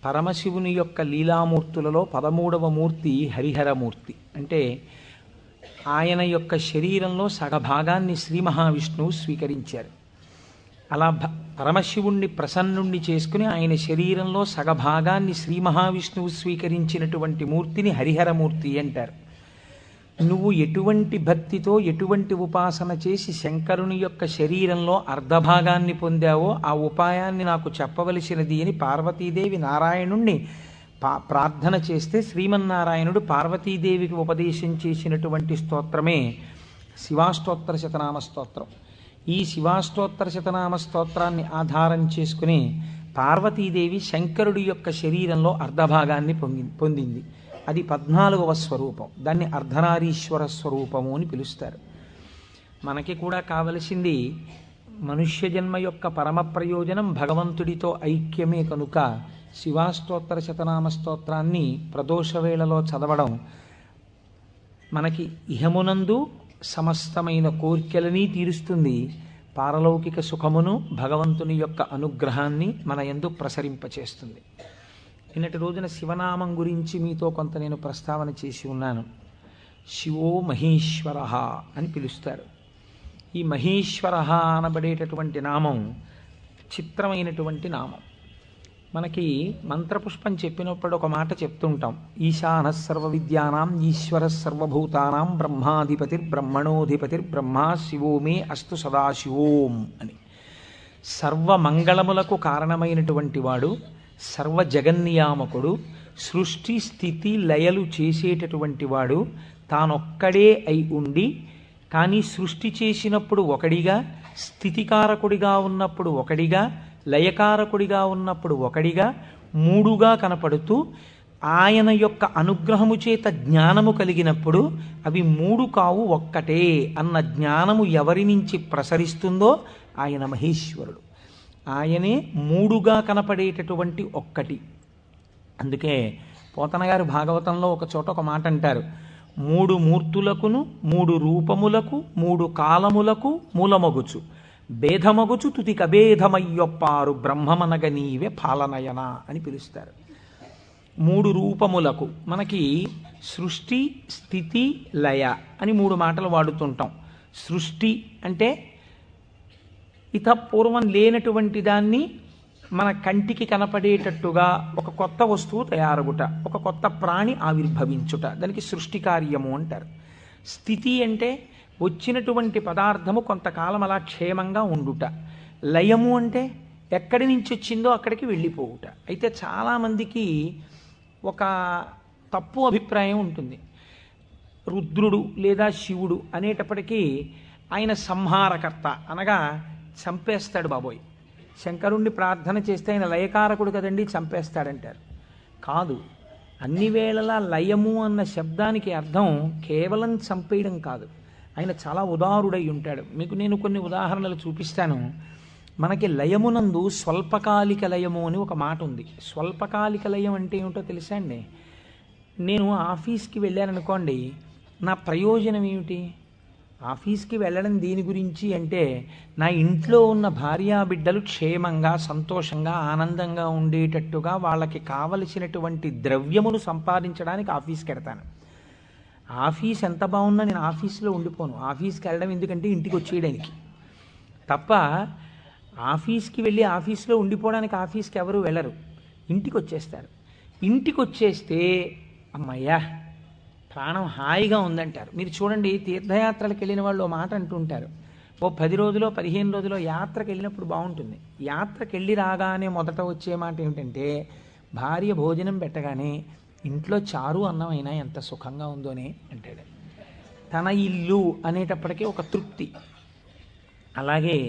పరమశివుని యొక్క లీలామూర్తులలో 13వ మూర్తి హరిహరమూర్తి. అంటే ఆయన యొక్క శరీరంలో సగభాగాన్ని శ్రీ మహావిష్ణువు స్వీకరించారు. అలా పరమశివుణ్ణి ప్రసన్నుణ్ణి చేసుకుని ఆయన శరీరంలో సగభాగాన్ని శ్రీ మహావిష్ణువు స్వీకరించినటువంటి మూర్తిని హరిహరమూర్తి అంటారు. నువ్వు ఎటువంటి భక్తితో ఎటువంటి ఉపాసన చేసి శంకరుని యొక్క శరీరంలో అర్ధభాగాన్ని పొందావో ఆ ఉపాయాన్ని నాకు చెప్పవలసినది అని పార్వతీదేవి నారాయణుణ్ణి ప్రార్థన చేస్తే శ్రీమన్నారాయణుడు పార్వతీదేవికి ఉపదేశం చేసినటువంటి స్తోత్రమే శివాష్టోత్తర శతనామ స్తోత్రం. ఈ శివాష్టోత్తర శతనామ స్తోత్రాన్ని ఆధారం చేసుకుని పార్వతీదేవి శంకరుడి యొక్క శరీరంలో అర్ధభాగాన్ని పొందింది. అది 14వ స్వరూపం. దాన్ని అర్ధనారీశ్వర స్వరూపము అని పిలుస్తారు. మనకి కూడా కావలసింది మనుష్య జన్మ యొక్క పరమ ప్రయోజనం భగవంతుడితో ఐక్యమే కనుక శివాష్టోత్తర శతనామ స్తోత్రాన్ని ప్రదోష వేళలో చదవడం మనకి ఇహమునందు సమస్తమైన కోర్కెలని తీరుస్తుంది, పారలౌకిక సుఖమును భగవంతుని యొక్క అనుగ్రహాన్ని మన యందు ప్రసరింపచేస్తుంది. నిన్నటి రోజున శివనామం గురించి మీతో కొంత నేను ప్రస్తావన చేసి ఉన్నాను. శివో మహేశ్వర అని పిలుస్తారు. ఈ మహేశ్వర అనబడేటటువంటి నామం చిత్రమైనటువంటి నామం. మనకి మంత్రపుష్పం చెప్పినప్పుడు ఒక మాట చెప్తుంటాం, ఈశాన సర్వ విద్యానాం ఈశ్వర సర్వభూతానాం బ్రహ్మాధిపతిర్బ్రహ్మణోధిపతిర్బ్రహ్మ శివో మే అస్తు సదాశివోం అని. సర్వమంగళములకు కారణమైనటువంటి వాడు, సర్వ జగన్నియామకుడు, సృష్టి స్థితి లయలు చేసేటటువంటి వాడు, తానొక్కడే అయి ఉండి కానీ సృష్టి చేసినప్పుడు ఒకడిగా, స్థితికారకుడిగా ఉన్నప్పుడు ఒకడిగా, లయకారకుడిగా ఉన్నప్పుడు ఒకడిగా, మూడుగా కనపడుతూ ఆయన యొక్క అనుగ్రహము చేత జ్ఞానము కలిగినప్పుడు అవి మూడు కావు ఒక్కటే అన్న జ్ఞానము ఎవరి నుంచి ప్రసరిస్తుందో ఆయన మహేశ్వరుడు. ఆయనే మూడుగా కనపడేటటువంటి ఒక్కటి. అందుకే పోతన గారు భాగవతంలో ఒక చోట ఒక మాట అంటారు, 3 మూర్తులకును 3 రూపములకు 3 కాలములకు మూలమగుచు భేదమగుచు తుతి కభేదమయ్యొప్పారు బ్రహ్మమనగ నీవే పాలనయన అని పిలుస్తారు. 3 రూపములకు మనకి సృష్టి స్థితి లయ అని 3 మాటలు వాడుతుంటాం. సృష్టి అంటే పూర్వం లేనటువంటి దాన్ని మన కంటికి కనపడేటట్టుగా ఒక కొత్త వస్తువు తయారగుట, ఒక కొత్త ప్రాణి ఆవిర్భవించుట, దానికి సృష్టి కార్యము అంటారు. స్థితి అంటే వచ్చినటువంటి పదార్థము కొంతకాలం అలా క్షేమంగా ఉండుట. లయము అంటే ఎక్కడి నుంచి వచ్చిందో అక్కడికి వెళ్ళిపోవుట. అయితే చాలామందికి ఒక తప్పు అభిప్రాయం ఉంటుంది. రుద్రుడు లేదా శివుడు అనేటప్పటికీ ఆయన సంహారకర్త, అనగా చంపేస్తాడు బాబోయ్. శంకరుణ్ణి ప్రార్థన చేస్తే ఆయన లయకారకుడు కదండి, చంపేస్తాడంటారు. కాదు, అన్ని వేళలా లయము అన్న శబ్దానికి అర్థం కేవలం చంపేయడం కాదు. ఆయన చాలా ఉదారుడై ఉంటాడు. మీకు నేను కొన్ని ఉదాహరణలు చూపిస్తాను. మనకి లయమునందు స్వల్పకాలిక లయము అని ఒక మాట ఉంది. స్వల్పకాలిక లయం అంటే ఏమిటో తెలుసా అండి? నేను ఆఫీస్కి వెళ్ళాననుకోండి, నా ప్రయోజనం ఏమిటి? ఆఫీస్కి వెళ్ళడం దేని గురించి అంటే నా ఇంట్లో ఉన్న భార్యాబిడ్డలు క్షేమంగా సంతోషంగా ఆనందంగా ఉండేటట్టుగా వాళ్ళకి కావలసినటువంటి ద్రవ్యమును సంపాదించడానికి ఆఫీస్కి వెడతాను. ఆఫీస్ ఎంత బాగున్నా నేను ఆఫీస్లో ఉండిపోను. ఆఫీస్కి వెళ్ళడం ఎందుకంటే ఇంటికి వచ్చేయడానికి తప్ప. ఆఫీస్కి వెళ్ళి ఆఫీస్లో ఉండిపోవడానికి ఆఫీస్కి ఎవరు వెళ్ళరు, ఇంటికి వచ్చేస్తారు. ఇంటికి వచ్చేస్తే అమ్మయ్యా ప్రాణం హాయిగా ఉందంటారు. మీరు చూడండి, తీర్థయాత్రలకు వెళ్ళిన వాళ్ళు ఓ మాట అంటుంటారు, ఓ 10 రోజులో 15 రోజులో యాత్రకు వెళ్ళినప్పుడు బాగుంటుంది. యాత్రకు వెళ్ళి రాగానే మొదట వచ్చే మాట ఏమిటంటే భార్య భోజనం పెట్టగానే ఇంట్లో చారు అన్నమైనా ఎంత సుఖంగా ఉందోనే అంటాడు. తన ఇల్లు అనేటప్పటికీ ఒక తృప్తి. అలాగే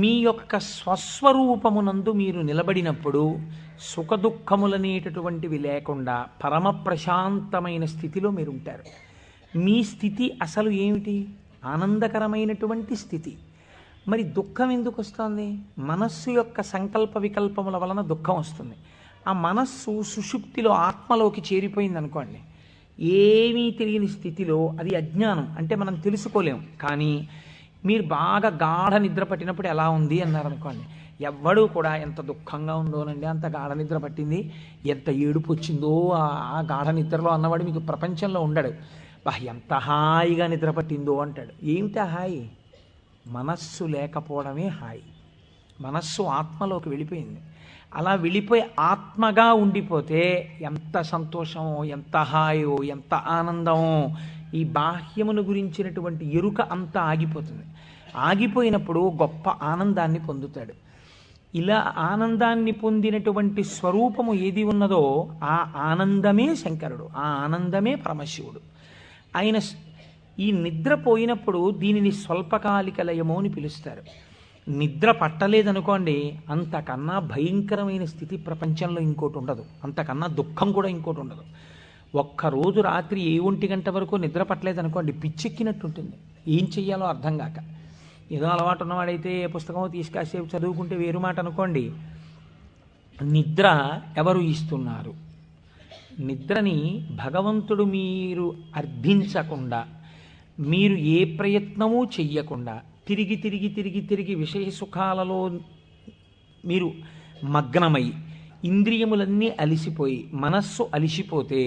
మీ యొక్క స్వస్వరూపమునందు మీరు నిలబడినప్పుడు సుఖదుఖములనేటటువంటివి లేకుండా పరమ ప్రశాంతమైన స్థితిలో మీరు ఉంటారు. మీ స్థితి అసలు ఏమిటి? ఆనందకరమైనటువంటి స్థితి. మరి దుఃఖం ఎందుకు వస్తుంది? మనస్సు యొక్క సంకల్ప వికల్పముల వలన దుఃఖం వస్తుంది. ఆ మనస్సు సుషుప్తిలో ఆత్మలోకి చేరిపోయింది అనుకోండి, ఏమీ తెలియని స్థితిలో, అది అజ్ఞానం అంటే మనం తెలుసుకోలేం. కానీ మీరు బాగా గాఢ నిద్ర పట్టినప్పుడు ఎలా ఉంది అన్నారనుకోండి, ఎవ్వడూ కూడా ఎంత దుఃఖంగా ఉందోనండి, అంత గాఢ నిద్ర పట్టింది, ఎంత ఏడుపు వచ్చిందో ఆ గాఢ నిద్రలో అన్నవాడు మీకు ప్రపంచంలో ఉండడు. ఎంత హాయిగా నిద్ర పట్టిందో అంటాడు. ఏమిటా హాయి? మనస్సు లేకపోవడమే హాయి. మనస్సు ఆత్మలోకి వెళ్ళిపోయింది. అలా వెళ్ళిపోయి ఆత్మగా ఉండిపోతే ఎంత సంతోషమో, ఎంత హాయో, ఎంత ఆనందమో. ఈ బాహ్యమును గురించినటువంటి ఎరుక అంతా ఆగిపోతుంది. ఆగిపోయినప్పుడు గొప్ప ఆనందాన్ని పొందుతాడు. ఇలా ఆనందాన్ని పొందినటువంటి స్వరూపము ఏది ఉన్నదో ఆ ఆనందమే శంకరుడు, ఆ ఆనందమే పరమశివుడు. ఆయన ఈ నిద్ర పోయినప్పుడు దీనిని స్వల్పకాలిక లయము అని పిలుస్తారు. నిద్ర పట్టలేదనుకోండి, అంతకన్నా భయంకరమైన స్థితి ప్రపంచంలో ఇంకోటి ఉండదు, అంతకన్నా దుఃఖం కూడా ఇంకోటి ఉండదు. ఒక్కరోజు రాత్రి 1 గంట వరకు నిద్ర పట్టలేదనుకోండి, పిచ్చెక్కినట్టు ఉంటుంది. ఏం చెయ్యాలో అర్థం కాక. ఏదో అలవాటు ఉన్నవాడైతే పుస్తకం తీసుకాసేపు చదువుకుంటే వేరు మాట అనుకోండి. నిద్ర ఎవరు ఇస్తున్నారు? నిద్రని భగవంతుడు మీరు అర్థించకుండా, మీరు ఏ ప్రయత్నమూ చెయ్యకుండా తిరిగి తిరిగి తిరిగి తిరిగి విషయ సుఖాలలో మీరు మగ్నమై ఇంద్రియములన్నీ అలిసిపోయి మనస్సు అలిసిపోతే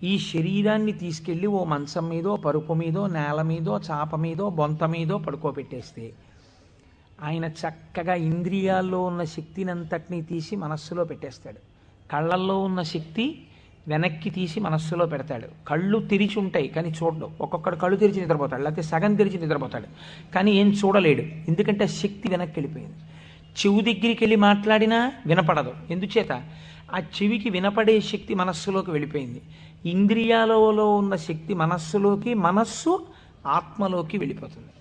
ఈ శరీరాన్ని తీసుకెళ్ళి ఓ మంచం మీదో, పరుపు మీదో, నేల మీదో, చాప మీదో, బొంత మీదో పడుకోబెట్టేస్తే ఆయన చక్కగా ఇంద్రియాల్లో ఉన్న శక్తిని అంతటినీ తీసి మనస్సులో పెట్టేస్తాడు. కళ్ళల్లో ఉన్న శక్తి వెనక్కి తీసి మనస్సులో పెడతాడు. కళ్ళు తెరిచి ఉంటాయి కానీ చూడడు. ఒక్కొక్కడు కళ్ళు తెరిచి నిద్రపోతాడు, లేకపోతే సగం తెరిచి నిద్రపోతాడు, కానీ ఏం చూడలేడు. ఎందుకంటే శక్తి వెనక్కి వెళ్ళిపోయింది. చెవు దగ్గరికి వెళ్ళి మాట్లాడినా వినపడదు. ఎందుచేత? ఆ చెవికి వినపడే శక్తి మనస్సులోకి వెళ్ళిపోయింది. ఇంద్రియాలలో ఉన్న శక్తి మనస్సులోకి, మనస్సు ఆత్మలోకి వెళ్ళిపోతుంది.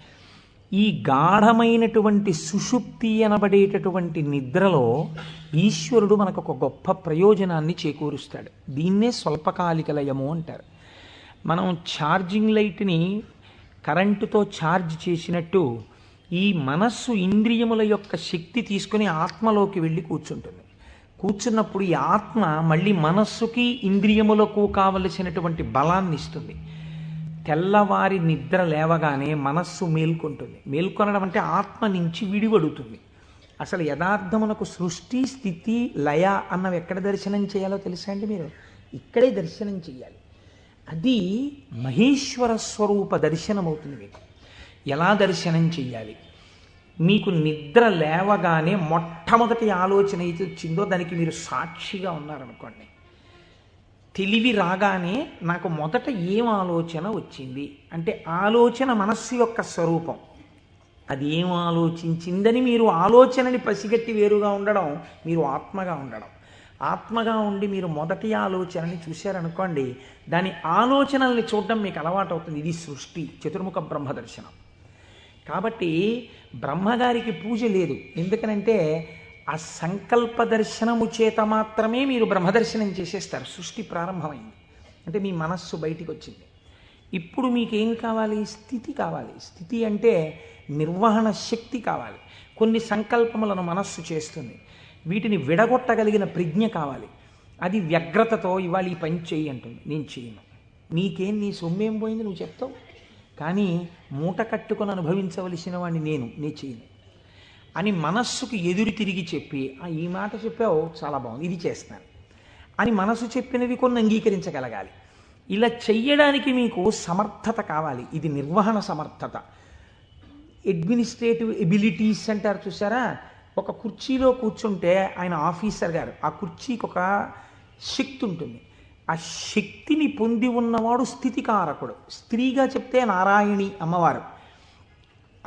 ఈ గాఢమైనటువంటి సుషుప్తి అనబడేటటువంటి నిద్రలో ఈశ్వరుడు మనకు ఒక గొప్ప ప్రయోజనాన్ని చేకూరుస్తాడు. దీన్నే స్వల్పకాలిక లయము అంటారు. మనం ఛార్జింగ్ లైట్ని కరెంటుతో ఛార్జ్ చేసినట్టు ఈ మనస్సు ఇంద్రియముల యొక్క శక్తి తీసుకుని ఆత్మలోకి వెళ్ళి కూర్చుంటుంది. కూర్చున్నప్పుడు ఈ ఆత్మ మళ్ళీ మనస్సుకి ఇంద్రియములకు కావలసినటువంటి బలాన్ని ఇస్తుంది. తెల్లవారి నిద్ర లేవగానే మనస్సు మేల్కొంటుంది. మేల్కొనడం అంటే ఆత్మ నుంచి విడివడుతుంది. అసలు యథార్థమునకు సృష్టి, స్థితి, లయ అన్నవి ఎక్కడ దర్శనం చేయాలో తెలుసా అండి? మీరు ఇక్కడే దర్శనం చేయాలి. అది మహేశ్వర స్వరూప దర్శనం అవుతుంది. మీకు ఎలా దర్శనం చెయ్యాలి? మీకు నిద్ర లేవగానే మొట్టమొదటి ఆలోచన అయితే వచ్చిందో దానికి మీరు సాక్షిగా ఉన్నారనుకోండి. తెలివి రాగానే నాకు మొదట ఏం ఆలోచన వచ్చింది అంటే ఆలోచన మనస్సు యొక్క స్వరూపం. అది ఏం ఆలోచించిందని మీరు ఆలోచనని పసిగట్టి వేరుగా ఉండడం మీరు ఆత్మగా ఉండడం. ఆత్మగా ఉండి మీరు మొదటి ఆలోచనని చూశారనుకోండి, దాని ఆలోచనల్ని చూడడం మీకు అలవాటు అవుతుంది. ఇది సృష్టి, చతుర్ముఖ బ్రహ్మ దర్శనం. కాబట్టి బ్రహ్మగారికి పూజ లేదు. ఎందుకనంటే ఆ సంకల్ప దర్శనము చేత మాత్రమే మీరు బ్రహ్మదర్శనం చేసేస్తారు. సృష్టి ప్రారంభమైంది అంటే మీ మనస్సు బయటికి వచ్చింది. ఇప్పుడు మీకేం కావాలి? స్థితి కావాలి. స్థితి అంటే నిర్వహణ శక్తి కావాలి. కొన్ని సంకల్పములను మనస్సు చేస్తుంది, వీటిని విడగొట్టగలిగిన ప్రజ్ఞ కావాలి. అది వ్యగ్రతతో ఇవాళ ఈ పని చెయ్యి అంటుంది, నేను చేయను. నీకేం, నీ సొమ్మేం పోయింది నువ్వు చెప్తావు, కానీ మూట కట్టుకొని అనుభవించవలసిన వాడిని నేను చేయను అని మనస్సుకు ఎదురు తిరిగి చెప్పి, ఈ మాట చెప్పావు చాలా బాగుంది, ఇది చేస్తాను అని మనసు చెప్పినవి కొన్ని అంగీకరించగలగాలి. ఇలా చెయ్యడానికి మీకు సమర్థత కావాలి. ఇది నిర్వహణ సమర్థత. అడ్మినిస్ట్రేటివ్ ఎబిలిటీస్ అంటారు చూసారా? ఒక కుర్చీలో కూర్చుంటే ఆయన ఆఫీసర్ గారు, ఆ కుర్చీకి ఒక శక్తి ఉంటుంది. ఆ శక్తిని పొంది ఉన్నవాడు స్థితికారకుడు. స్త్రీగా చెప్తే నారాయణి అమ్మవారు,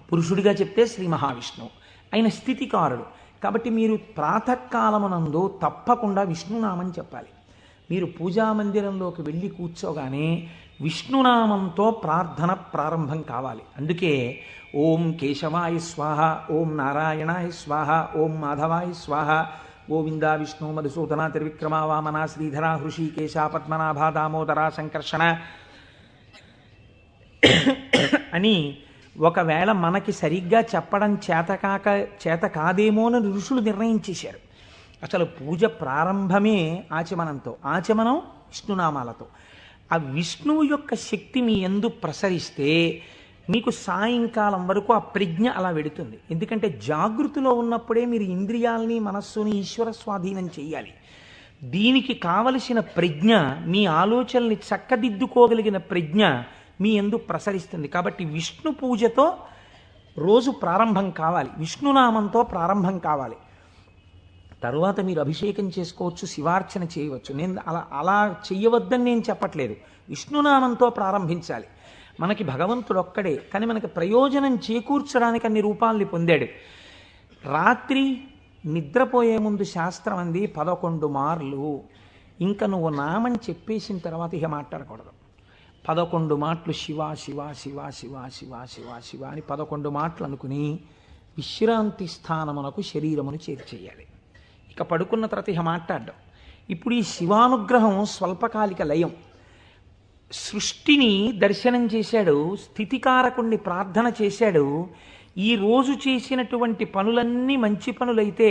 పురుషుడిగా చెప్తే శ్రీ మహావిష్ణువు. ఆయన స్థితికారుడు. కాబట్టి మీరు ప్రాతకాలమునందు తప్పకుండా విష్ణునామం చెప్పాలి. మీరు పూజామందిరంలోకి వెళ్ళి కూర్చోగానే విష్ణునామంతో ప్రార్థన ప్రారంభం కావాలి. అందుకే ఓం కేశవాయ స్వాహ, ఓం నారాయణాయ స్వాహ, ఓం మాధవాయ స్వాహ, గోవింద విష్ణు మధుసూదన త్రివిక్రమ వామన శ్రీధర హృషికేశ పద్మనాభ దామోదర సంకర్షణ అని ఒకవేళ మనకి సరిగ్గా చెప్పడం చేత కాదేమోనని ఋషులు నిర్ణయించేశారు. అసలు పూజ ప్రారంభమే ఆచమనంతో, ఆచమనం విష్ణునామాలతో. ఆ విష్ణువు యొక్క శక్తి మీ యందు ప్రసరిస్తే మీకు సాయంకాలం వరకు ఆ ప్రజ్ఞ అలా వెడుతుంది. ఎందుకంటే జాగృతిలో ఉన్నప్పుడే మీరు ఇంద్రియాలని మనస్సుని ఈశ్వర స్వాధీనం చేయాలి. దీనికి కావలసిన ప్రజ్ఞ, మీ ఆలోచనల్ని చక్కదిద్దుకోగలిగిన ప్రజ్ఞ మీ యందు ప్రసరిస్తుంది. కాబట్టి విష్ణు పూజతో రోజు ప్రారంభం కావాలి, విష్ణునామంతో ప్రారంభం కావాలి. తరువాత మీరు అభిషేకం చేసుకోవచ్చు, శివార్చన చేయవచ్చు. నేను అలా చెయ్యవద్దని నేను చెప్పట్లేదు. విష్ణునామంతో ప్రారంభించాలి. మనకి భగవంతుడు ఒక్కడే, కానీ మనకి ప్రయోజనం చేకూర్చడానికి అన్ని రూపాల్ని పొందాడు. రాత్రి నిద్రపోయే ముందు శాస్త్రం అంది 11 మార్లు. ఇంకా నువ్వు నామం చెప్పేసిన తర్వాత ఇక మాట్లాడకూడదు. 11 మాటలు శివ శివ శివ శివ శివ శివ శివ అని 11 మాటలు అనుకుని విశ్రాంతి స్థానమునకు శరీరమును చేర్చేయాలి. ఇక పడుకున్న తర్వాత ఇక మాట్లాడడం. ఇప్పుడు ఈ శివానుగ్రహం స్వల్పకాలిక లయం. సృష్టిని దర్శనం చేశాడు, స్థితికారకుణ్ణి ప్రార్థన చేశాడు. ఈ రోజు చేసినటువంటి పనులన్నీ మంచి పనులైతే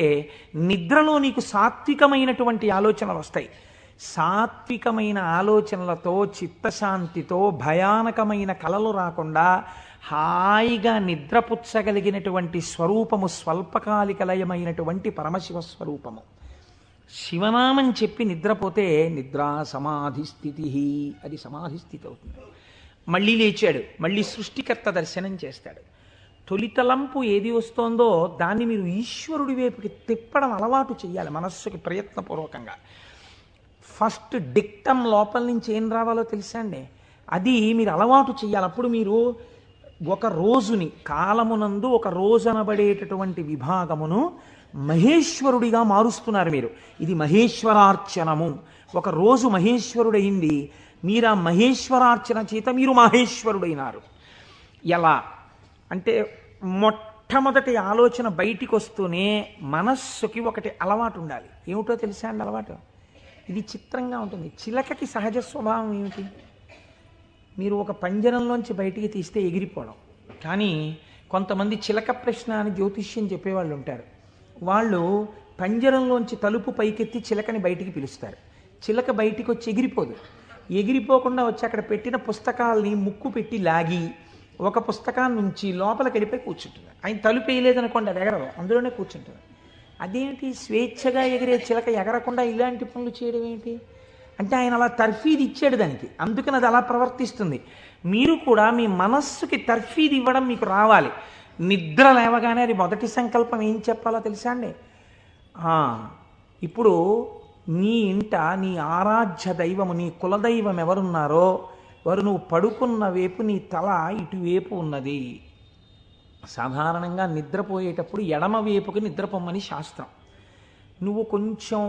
నిద్రలో నీకు సాత్వికమైనటువంటి ఆలోచనలు వస్తాయి. సాత్వికమైన ఆలోచనలతో, చిత్తశాంతితో, భయానకమైన కలలు రాకుండా హాయిగా నిద్రపుచ్చగలిగినటువంటి స్వరూపము స్వల్పకాలిక లయమైనటువంటి పరమశివ స్వరూపము. శివనామం చెప్పి నిద్రపోతే నిద్రా సమాధి స్థితి, అది సమాధి స్థితి అవుతుంది. మళ్ళీ లేచాడు, మళ్ళీ సృష్టికర్త దర్శనం చేస్తాడు. తొలితలంపు ఏది వస్తోందో దాన్ని మీరు ఈశ్వరుడి వైపుకి తిప్పడం అలవాటు చేయాలి మనస్సుకి ప్రయత్నపూర్వకంగా. ఫస్ట్ డిక్టం లోపల నుంచి ఏం రావాలో తెలుసా అండి, అది మీరు అలవాటు చేయాలి. అప్పుడు మీరు ఒక రోజుని, కాలమునందు ఒక రోజు అనబడేటటువంటి విభాగమును మహేశ్వరుడిగా మారుస్తున్నారు మీరు. ఇది మహేశ్వరార్చనము. ఒక రోజు మహేశ్వరుడైంది, మీరు ఆ మహేశ్వరార్చన చేత మీరు మహేశ్వరుడైనారు. ఎలా అంటే మొట్టమొదటి ఆలోచన బయటికి వస్తూనే మనస్సుకి ఒకటి అలవాటు ఉండాలి. ఏమిటో తెలుసా అండి అలవాటు? ఇది చిత్రంగా ఉంటుంది. చిలకకి సహజ స్వభావం ఏమిటి? మీరు ఒక పంజరంలోంచి బయటికి తీస్తే ఎగిరిపోవడం. కానీ కొంతమంది చిలక ప్రశ్న అని జ్యోతిష్యం చెప్పేవాళ్ళు ఉంటారు. వాళ్ళు పంజరంలోంచి తలుపు పైకెత్తి చిలకని బయటికి పిలుస్తారు. చిలక బయటికి వచ్చి ఎగిరిపోదు. ఎగిరిపోకుండా వచ్చి అక్కడ పెట్టిన పుస్తకాలని ముక్కు పెట్టి లాగి ఒక పుస్తకాన్ని నుంచి లోపలికి వెళ్ళిపోయి కూర్చుంటుంది. ఆయన తలుపు వేయలేదనుకోండి, అది ఎగరదు, అందులోనే కూర్చుంటుంది. అదేంటి స్వేచ్ఛగా ఎగిరే చిలక ఎగరకుండా ఇలాంటి పనులు చేయడం ఏంటి అంటే ఆయన అలా తర్ఫీదు ఇచ్చాడు దానికి, అందుకని అది అలా ప్రవర్తిస్తుంది. మీరు కూడా మీ మనస్సుకి తర్ఫీదు ఇవ్వడం మీకు రావాలి. నిద్ర లేవగానే అది మొదటి సంకల్పం ఏం చెప్పాలో తెలుసా అండి? ఇప్పుడు నీ ఇంట నీ ఆరాధ్య దైవము, నీ కులదైవం ఎవరున్నారో వారు నువ్వు పడుకున్న వైపు నీ తల ఇటువైపు ఉన్నది. సాధారణంగా నిద్రపోయేటప్పుడు ఎడమ వైపుకి నిద్రపోమ్మని శాస్త్రం. నువ్వు కొంచెం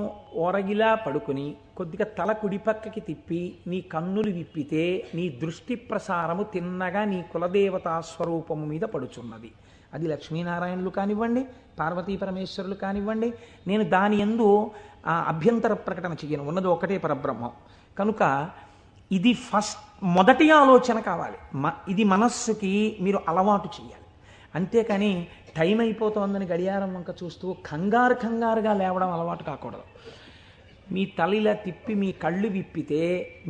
ఒరగిలా పడుకుని కొద్దిగా తల కుడిపక్కకి తిప్పి నీ కన్నులు విప్పితే నీ దృష్టి ప్రసారము తిన్నగా నీ కులదేవతా స్వరూపము మీద పడుచున్నది. అది లక్ష్మీనారాయణులు కానివ్వండి, పార్వతీ పరమేశ్వరులు కానివ్వండి. నేను దాని యందు అభ్యంతర ప్రకటన చెయ్యను, ఉన్నది ఒకటే పరబ్రహ్మం. కనుక ఇది మొదటి ఆలోచన కావాలి. ఇది మనస్సుకి మీరు అలవాటు చేయాలి. అంతేకాని టైం అయిపోతోందని గడియారం వంక చూస్తూ కంగారుగా లేవడం అలవాటు కాకూడదు. మీ తల ఇలా తిప్పి మీ కళ్ళు విప్పితే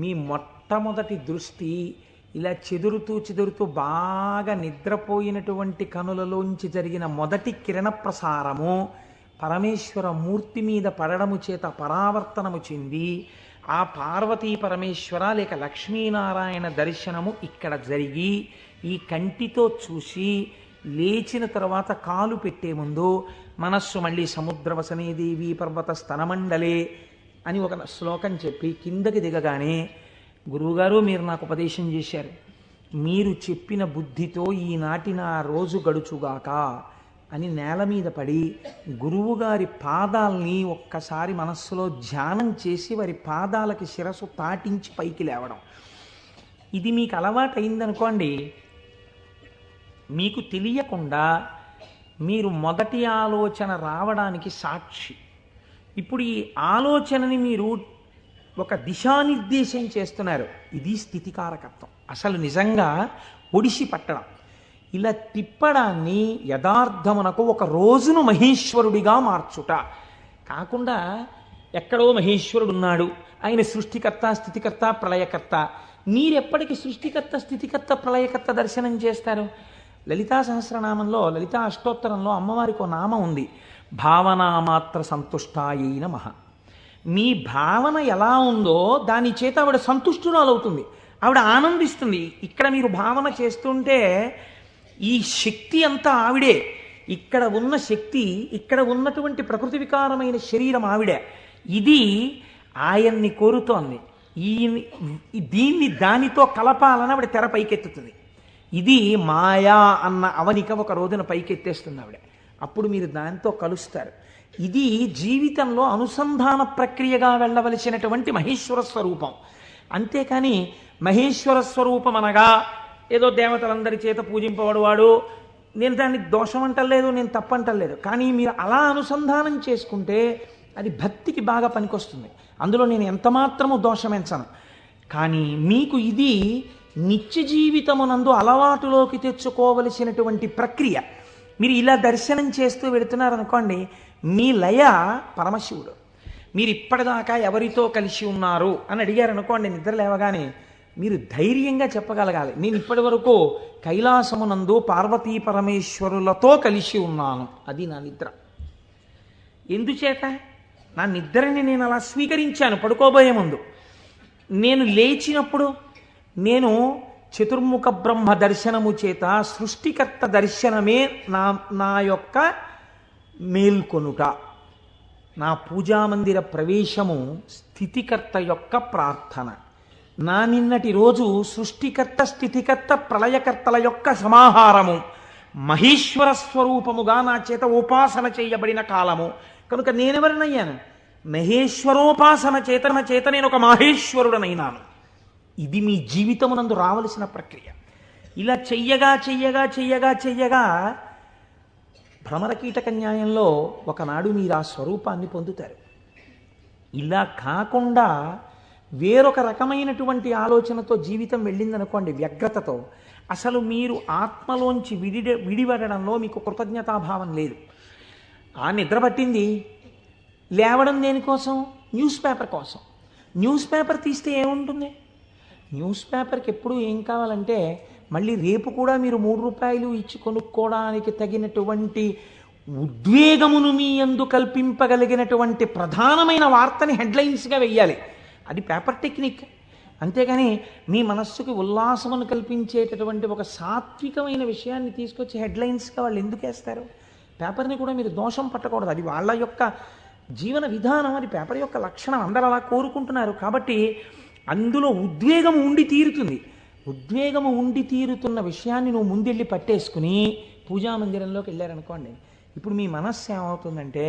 మీ మొట్టమొదటి దృష్టి ఇలా చెదురుతూ బాగా నిద్రపోయినటువంటి కనులలోంచి జరిగిన మొదటి కిరణ ప్రసారము పరమేశ్వర మూర్తి మీద పడడము చేత పరావర్తనము చెంది ఆ పార్వతీ పరమేశ్వర లేక లక్ష్మీనారాయణ దర్శనము ఇక్కడ జరిగి ఈ కంటితో చూసి లేచిన తర్వాత కాలు పెట్టే ముందు మనస్సు మళ్ళీ సముద్రవసనే దేవి పర్వత స్తనమండలే అని ఒక శ్లోకం చెప్పి కిందకి దిగగానే, గురువుగారు మీరు నాకు ఉపదేశం చేశారు, మీరు చెప్పిన బుద్ధితో ఈనాటి నా రోజు గడుచుగాక అని నేల మీద పడి గురువుగారి పాదాలని ఒక్కసారి మనస్సులో ధ్యానం చేసి వారి పాదాలకి శిరస్సు తాటించి పైకి లేవడం. ఇది మీకు అలవాటైందనుకోండి, మీకు తెలియకుండా మీరు మొదటి ఆలోచన రావడానికి సాక్షి. ఇప్పుడు ఈ ఆలోచనని మీరు ఒక దిశానిర్దేశం చేస్తున్నారు. ఇది స్థితికారకత్వం. అసలు నిజంగా ఒడిసి పట్టడం, ఇలా తిప్పడాన్ని యథార్థమునకు ఒక రోజును మహేశ్వరుడిగా మార్చుట కాకుండా ఎక్కడో మహేశ్వరుడు ఉన్నాడు, ఆయన సృష్టికర్త, స్థితికర్త, ప్రళయకర్త. మీరెప్పటికి సృష్టికర్త, స్థితికర్త, ప్రళయకర్త దర్శనం చేస్తారు? లలితా సహస్రనామంలో, లలితా అష్టోత్తరంలో అమ్మవారికి ఒక నామం ఉంది, భావనామాత్ర సంతుష్టాయై నమః. మీ భావన ఎలా ఉందో దాని చేత ఆవిడ సంతుష్టురాలవుతుంది, ఆవిడ ఆనందిస్తుంది. ఇక్కడ మీరు భావన చేస్తుంటే ఈ శక్తి అంతా ఆవిడే, ఇక్కడ ఉన్న శక్తి, ఇక్కడ ఉన్నటువంటి ప్రకృతి వికారమైన శరీరం ఆవిడే. ఇది ఆయన్ని కోరుతోంది. దీన్ని దానితో కలపాలని ఆవిడ తెర పైకెత్తుతుంది. ఇది మాయా అన్న అవనిక ఒక రోజున పైకెత్తేస్తుంది ఆవిడ. అప్పుడు మీరు దానితో కలుస్తారు. ఇది జీవితంలో అనుసంధాన ప్రక్రియగా వెళ్ళవలసినటువంటి మహేశ్వర స్వరూపం. అంతేకాని మహేశ్వర స్వరూపం అనగా ఏదో దేవతలందరి చేత పూజింపబడువాడు, నేను దాన్ని దోషం అంటలేదు, నేను తప్పంటలేదు. కానీ మీరు అలా అనుసంధానం చేసుకుంటే అది భక్తికి బాగా పనికొస్తుంది. అందులో నేను ఎంతమాత్రము దోషమెంచను. కానీ మీకు ఇది నిత్య జీవితమునందు అలవాటులోకి తెచ్చుకోవలసినటువంటి ప్రక్రియ. మీరు ఇలా దర్శనం చేస్తూ వెళుతున్నారనుకోండి, మీ లయ పరమశివుడు. మీరు ఇప్పటిదాకా ఎవరితో కలిసి ఉన్నారు అని అడిగారు అనుకోండి, నిద్ర లేవగానే మీరు ధైర్యంగా చెప్పగలగాలి, నేను ఇప్పటి వరకు కైలాసమునందు పార్వతీ పరమేశ్వరులతో కలిసి ఉన్నాను. అది నా నిద్ర. ఎందుచేత? నా నిద్రని నేను అలా స్వీకరించాను పడుకోబోయే ముందు. నేను లేచినప్పుడు నేను చతుర్ముఖ బ్రహ్మ దర్శనము చేత సృష్టికర్త దర్శనమే నా యొక్క మేల్కొనుట. నా పూజామందిర ప్రవేశము స్థితికర్త యొక్క ప్రార్థన. నా నిన్నటి రోజు సృష్టికర్త, స్థితికర్త, ప్రళయకర్తల యొక్క సమాహారము, మహేశ్వర స్వరూపముగా నా చేత ఉపాసన చేయబడిన కాలము. కనుక నేనెవరినయ్యాను? మహేశ్వరోపాసన చేత నేను ఒక మహేశ్వరుడనైనాను. ఇది మీ జీవితమునందు రావలసిన ప్రక్రియ. ఇలా చెయ్యగా చెయ్యగా చెయ్యగా చెయ్యగా భ్రమరకీటక న్యాయంలో ఒకనాడు మీరు ఆ స్వరూపాన్ని పొందుతారు. ఇలా కాకుండా వేరొక రకమైనటువంటి ఆలోచనతో జీవితం వెళ్ళిందనుకోండి, వ్యగ్రతతో, అసలు మీరు ఆత్మలోంచి విడిపడడంలో మీకు కృతజ్ఞతాభావం లేదు. ఆ నిద్ర పట్టింది, లేవడం దేనికోసం? న్యూస్ పేపర్ కోసం. న్యూస్ పేపర్ తీస్తే ఏముంటుంది? న్యూస్ పేపర్కి ఎప్పుడు ఏం కావాలంటే మళ్ళీ రేపు కూడా మీరు 3 రూపాయలు ఇచ్చి కొనుక్కోవడానికి తగినటువంటి ఉద్వేగమును మీ యందు కల్పింపగలిగినటువంటి ప్రధానమైన వార్తని హెడ్లైన్స్గా వెయ్యాలి. అది పేపర్ టెక్నిక్. అంతేగాని మీ మనస్సుకి ఉల్లాసమును కల్పించేటటువంటి ఒక సాత్వికమైన విషయాన్ని తీసుకొచ్చి హెడ్లైన్స్గా వాళ్ళు ఎందుకు వేస్తారు? పేపర్ని కూడా మీరు దోషం పట్టకూడదు. అది వాళ్ళ యొక్క జీవన విధానం, అది పేపర్ యొక్క లక్షణం. అందరూ అలా కోరుకుంటున్నారు కాబట్టి అందులో ఉద్వేగం ఉండి తీరుతుంది. ఉద్వేగము ఉండి తీరుతున్న విషయాన్ని నువ్వు ముందెళ్ళి పట్టేసుకుని పూజామందిరంలోకి వెళ్ళారనుకోండి, ఇప్పుడు మీ మనస్సు ఏమవుతుందంటే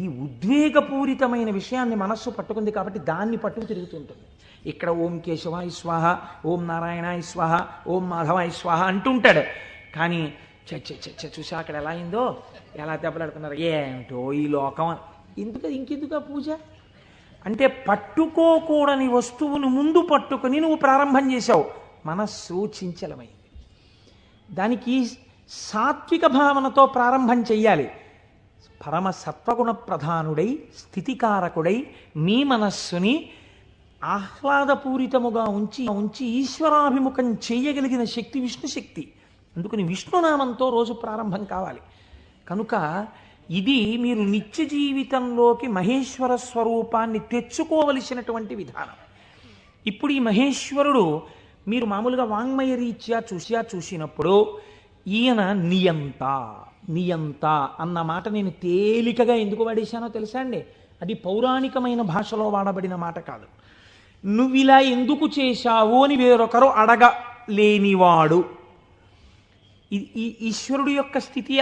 ఈ ఉద్వేగపూరితమైన విషయాన్ని మనస్సు పట్టుకుంది కాబట్టి దాన్ని పట్టుకు తిరుగుతుంటుంది. ఇక్కడ ఓం కేశవాయ స్వాహ, ఓం నారాయణాయ స్వాహ, ఓం మాధవాయ స్వాహ అంటుంటాడు. కానీ చూసా అక్కడ ఎలా అయిందో, ఎలా దెబ్బలాడుతున్నారు, ఏమిటో ఈ లోకం. ఇంకెందుకు ఆ పూజ అంటే? పట్టుకోకూడని వస్తువును ముందు పట్టుకుని నువ్వు ప్రారంభం చేశావు, మనస్సు చించలమైంది. దానికి సాత్విక భావనతో ప్రారంభం చెయ్యాలి. పరమ సత్వగుణ ప్రధానుడై, స్థితికారకుడై మీ మనస్సుని ఆహ్లాదపూరితముగా ఉంచి ఈశ్వరాభిముఖం చేయగలిగిన శక్తి విష్ణు శక్తి. అందుకని విష్ణునామంతో రోజు ప్రారంభం కావాలి. కనుక ఇది మీరు నిత్య జీవితంలోకి మహేశ్వర స్వరూపాన్ని తెచ్చుకోవలసినటువంటి విధానం. ఇప్పుడు ఈ మహేశ్వరుడు మీరు మామూలుగా వాంగ్మయ రీత్యా చూసినప్పుడు ఈయన నియంత అన్న మాట నేను తేలికగా ఎందుకు వాడేశానో తెలుసా అండి? అది పౌరాణికమైన భాషలో వాడబడిన మాట కాదు. నువ్వు ఇలా ఎందుకు చేశావు అని వేరొకరు అడగలేనివాడు. ఈ ఈశ్వరుడు యొక్క స్థితి